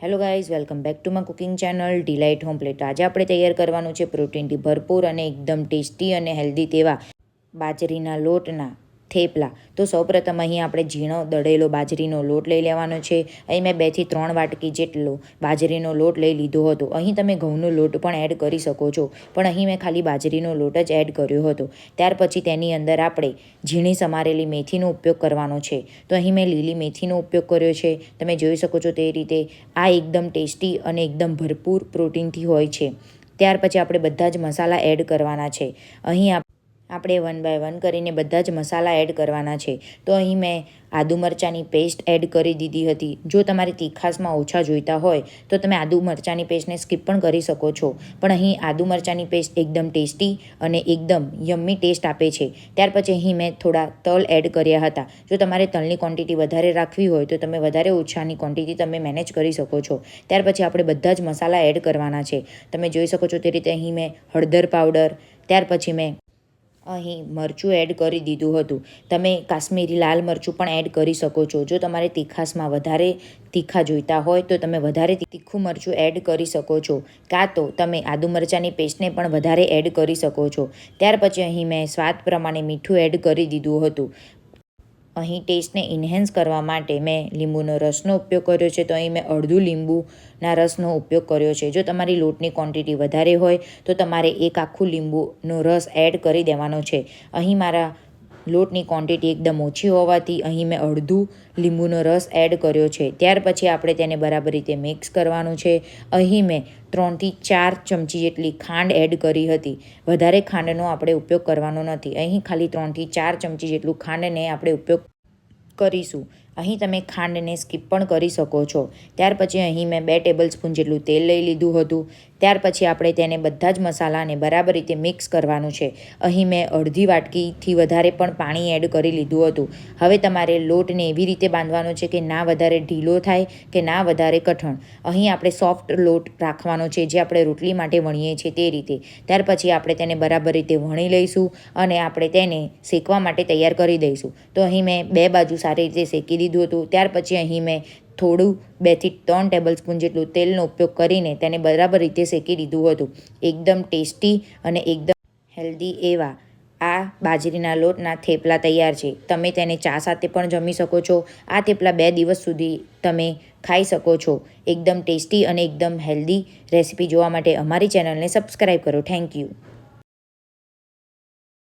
Hello guys, welcome back to my cooking channel delight home plate. આજે આપણે તૈયાર કરવાનું છે પ્રોટીનથી ભરપૂર અને એકદમ ટેસ્ટી અને હેલ્ધી તેવા બાજરીના લોટના થેપલા. તો સૌપ્રથમ અહીં આપણે ઝીણો દળેલો બાજરીનો લોટ લઈ લેવાનો છે. અહીં મેં 2 થી 3 વાટકી જેટલો બાજરીનો લોટ લઈ લીધો હતો. અહીં તમે ઘઉંનો લોટ પણ એડ કરી શકો છો, પણ અહીં મેં ખાલી બાજરીનો લોટ જ એડ કર્યો હતો. ત્યાર પછી તેની અંદર આપણે ઝીણી સમારેલી મેથીનો ઉપયોગ કરવાનો છે. તો અહીં મેં લીલી મેથીનો ઉપયોગ કર્યો છે. તમે જોઈ શકો છો તે રીતે આ એકદમ ટેસ્ટી અને એકદમ ભરપૂર પ્રોટીનથી હોય છે. ત્યાર પછી આપણે બધા જ મસાલા એડ કરવાના છે. અહીં આપણે 1 બાય 1 કરીને બધા જ મસાલા એડ કરવાના છે. તો અહીં મેં આદુ મરચાંની પેસ્ટ એડ કરી દીધી હતી. જો તમારે તીખાસમાં ઓછા જોઈતા હોય તો તમે આદુ મરચાંની પેસ્ટને સ્કીપ પણ કરી શકો છો, પણ અહીં આદુ મરચાંની પેસ્ટ એકદમ ટેસ્ટી અને એકદમ યમ્મી ટેસ્ટ આપે છે. ત્યાર પછી અહીં મેં થોડા તલ એડ કર્યા હતા. જો તમારે તલની ક્વોન્ટિટી વધારે રાખવી હોય તો તમે વધારે ઓછાની ક્વોન્ટિટી તમે મેનેજ કરી શકો છો. ત્યાર પછી આપણે બધા જ મસાલા એડ કરવાના છે. તમે જોઈ શકો છો તે રીતે અહીં મેં હળદર પાવડર, ત્યાર પછી મેં અહીં મરચું એડ કરી દીધું હતું. તમે કાશ્મીરી લાલ મરચું પણ એડ કરી શકો છો. જો તમારે તીખાસમાં વધારે તીખા જોઈતા હોય તો તમે વધારે તીખું મરચું એડ કરી શકો છો, કાં તો તમે આદુ મરચાંની પેસ્ટને પણ વધારે એડ કરી શકો છો. ત્યાર પછી અહીં મેં સ્વાદ પ્રમાણે મીઠું એડ કરી દીધું હતું. અહીં ટેસ્ટને ઇન્હેન્સ કરવા માટે મેં લીંબુનો રસનો ઉપયોગ કર્યો છે. તો અહીં મેં અડધું લીંબુના રસનો ઉપયોગ કર્યો છે. જો તમારી લોટની ક્વોન્ટિટી વધારે હોય તો તમારે એક આખું લીંબુનો રસ એડ કરી દેવાનો છે. અહીં મારા લોટની ક્વોન્ટિટી એકદમ ઓછી હોવાથી અહીં મેં અડધું લીંબુનો રસ એડ કર્યો છે. ત્યાર પછી આપણે તેને બરાબર રીતે મિક્સ કરવાનું છે. અહીં મેં 3 થી 4 ચમચી જેટલી ખાંડ એડ કરી હતી. વધારે ખાંડનો આપણે ઉપયોગ કરવાનો નથી. અહીં ખાલી 3 થી 4 ચમચી જેટલું ખાંડને આપણે ઉપયોગ કરીશું. અહીં તમે ખાંડને સ્કીપ પણ કરી શકો છો. ત્યાર પછી અહીં મેં 2 ટેબલસ્પૂન જેટલું તેલ લઈ લીધું હતું. ત્યાર પછી આપણે તેને બધા જ મસાલાને બરાબર રીતે મિક્સ કરવાનું છે. અહીં મેં અડધી વાટકીથી વધારે પણ પાણી એડ કરી લીધું હતું. હવે તમારે લોટને એવી રીતે બાંધવાનો છે કે ના વધારે ઢીલો થાય કે ના વધારે કઠણ. અહીં આપણે સોફ્ટ લોટ રાખવાનો છે, જે આપણે રોટલી માટે વણીએ છીએ તે રીતે. ત્યાર પછી આપણે તેને બરાબર રીતે વણી લઈશું અને આપણે તેને શેકવા માટે તૈયાર કરી દઈશું. તો અહીં મેં 2 બાજુ સારી રીતે શેકી દીધું હતું. ત્યાર પછી અહીં મેં થોડું 2 થી 3 ટેબલસ્પૂન જેટલું તેલનો ઉપયોગ કરીને તેને બરાબર રીતે શેકી દીધું હતું. એકદમ ટેસ્ટી અને એકદમ હેલ્ધી એવા આ બાજરીના લોટના થેપલા તૈયાર છે. તમે તેને ચા સાથે પણ જમી શકો છો. આ થેપલા 2 દિવસ સુધી તમે ખાઈ શકો છો. એકદમ ટેસ્ટી અને એકદમ હેલ્ધી રેસીપી જોવા માટે અમારી ચેનલને સબસ્ક્રાઈબ કરો. Thank you.